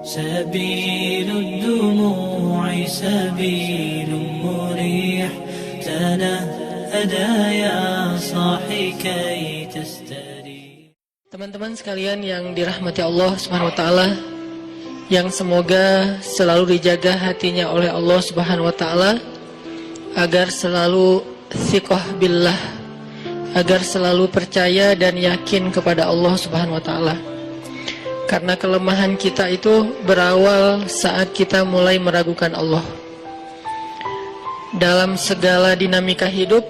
سبيل الدموع سبيل مريح تنهدى يا صاحي كي تستريح. Teman-teman sekalian yang dirahmati Allah Subhanahu wa taala, yang semoga selalu dijaga hatinya oleh Allah Subhanahu wa taala agar selalu thiqah billah, agar selalu percaya dan yakin kepada Allah Subhanahu wa taala. Karena kelemahan kita itu berawal saat kita mulai meragukan Allah. Dalam segala dinamika hidup,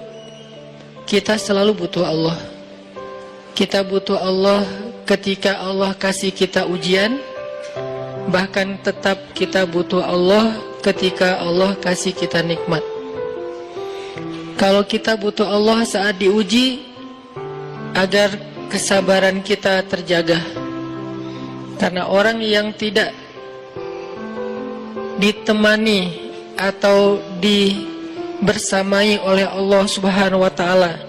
kita selalu butuh Allah. Kita butuh Allah ketika Allah kasih kita ujian, bahkan tetap kita butuh Allah ketika Allah kasih kita nikmat. Kalau kita butuh Allah saat diuji, agar kesabaran kita terjaga. Karena orang yang tidak ditemani atau dibersamai oleh Allah Subhanahu wa taala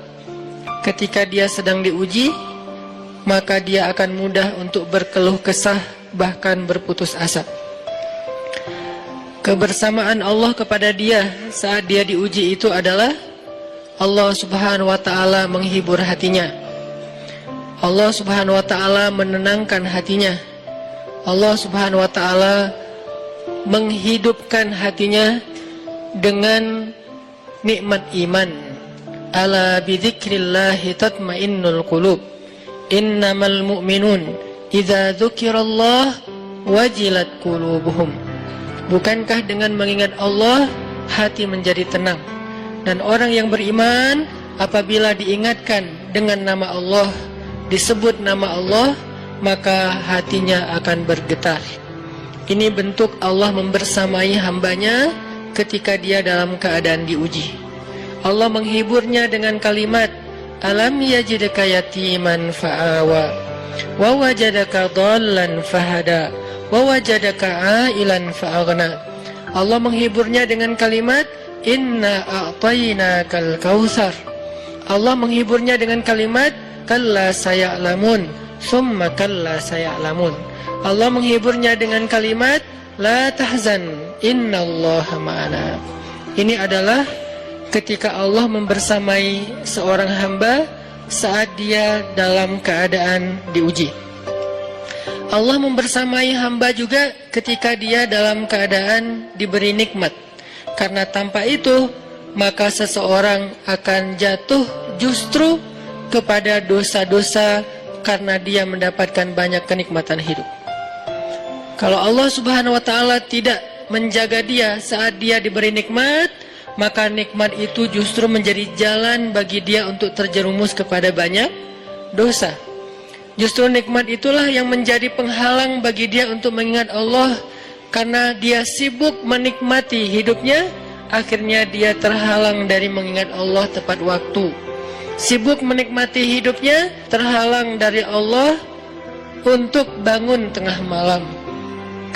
ketika dia sedang diuji, maka dia akan mudah untuk berkeluh kesah, bahkan berputus asa. Kebersamaan Allah kepada dia saat dia diuji itu adalah Allah Subhanahu wa taala menghibur hatinya. Allah Subhanahu wa taala menenangkan hatinya. Allah Subhanahu wa taala menghidupkan hatinya dengan nikmat iman. Ala bidzikrillahi tatmainnul qulub. Innamal mu'minun idza dzukirallah wajilat qulubuhum. Bukankah dengan mengingat Allah hati menjadi tenang? Dan orang yang beriman apabila diingatkan dengan nama Allah, disebut nama Allah, maka hatinya akan bergetar. Ini bentuk Allah membersamai hambanya ketika dia dalam keadaan diuji. Allah menghiburnya dengan kalimat, Alam yajidka yatiman fa'awa, wa wajadaka dhallan fahada, wa wajadaka ailan fa'aghna. Allah menghiburnya dengan kalimat, Inna a'tainakal kautsar. Allah menghiburnya dengan kalimat, Kalla saya'lamun, summa kalla saya'lamun. Allah menghiburnya dengan kalimat, La tahzan, innallaha ma'ana. Ini adalah ketika Allah membersamai seorang hamba saat dia dalam keadaan diuji. Allah membersamai hamba juga ketika dia dalam keadaan diberi nikmat. Karena tanpa itu, maka seseorang akan jatuh justru kepada dosa-dosa karena dia mendapatkan banyak kenikmatan hidup. Kalau Allah Subhanahu wa taala tidak menjaga dia saat dia diberi nikmat, maka nikmat itu justru menjadi jalan bagi dia untuk terjerumus kepada banyak dosa. Justru nikmat itulah yang menjadi penghalang bagi dia untuk mengingat Allah. Karena dia sibuk menikmati hidupnya, akhirnya dia terhalang dari mengingat Allah tepat waktu. Sibuk menikmati hidupnya, terhalang dari Allah untuk bangun tengah malam.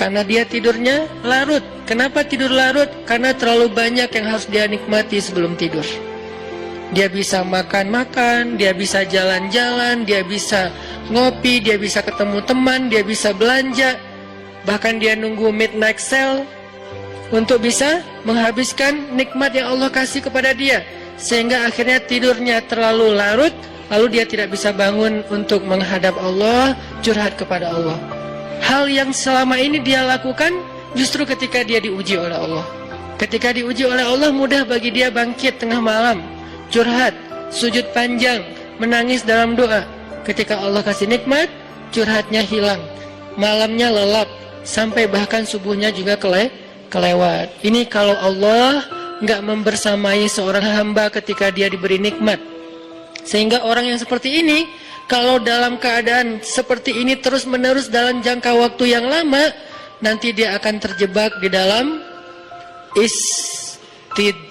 Karena dia tidurnya larut. Kenapa tidur larut? Karena terlalu banyak yang harus dia nikmati sebelum tidur. Dia bisa makan-makan, dia bisa jalan-jalan, dia bisa ngopi, dia bisa ketemu teman, dia bisa belanja. Bahkan dia nunggu midnight sale untuk bisa menghabiskan nikmat yang Allah kasih kepada dia. Sehingga akhirnya tidurnya terlalu larut, lalu dia tidak bisa bangun untuk menghadap Allah, curhat kepada Allah. Hal yang selama ini dia lakukan justru ketika dia diuji oleh Allah. Ketika diuji oleh Allah, mudah bagi dia bangkit tengah malam, curhat, sujud panjang, menangis dalam doa. Ketika Allah kasih nikmat, curhatnya hilang, malamnya lelap, sampai bahkan subuhnya juga kelewat. Ini kalau Allah nggak membersamai seorang hamba ketika dia diberi nikmat. Sehingga orang yang seperti ini, kalau dalam keadaan seperti ini terus-menerus dalam jangka waktu yang lama, nanti dia akan terjebak di dalam istidraj.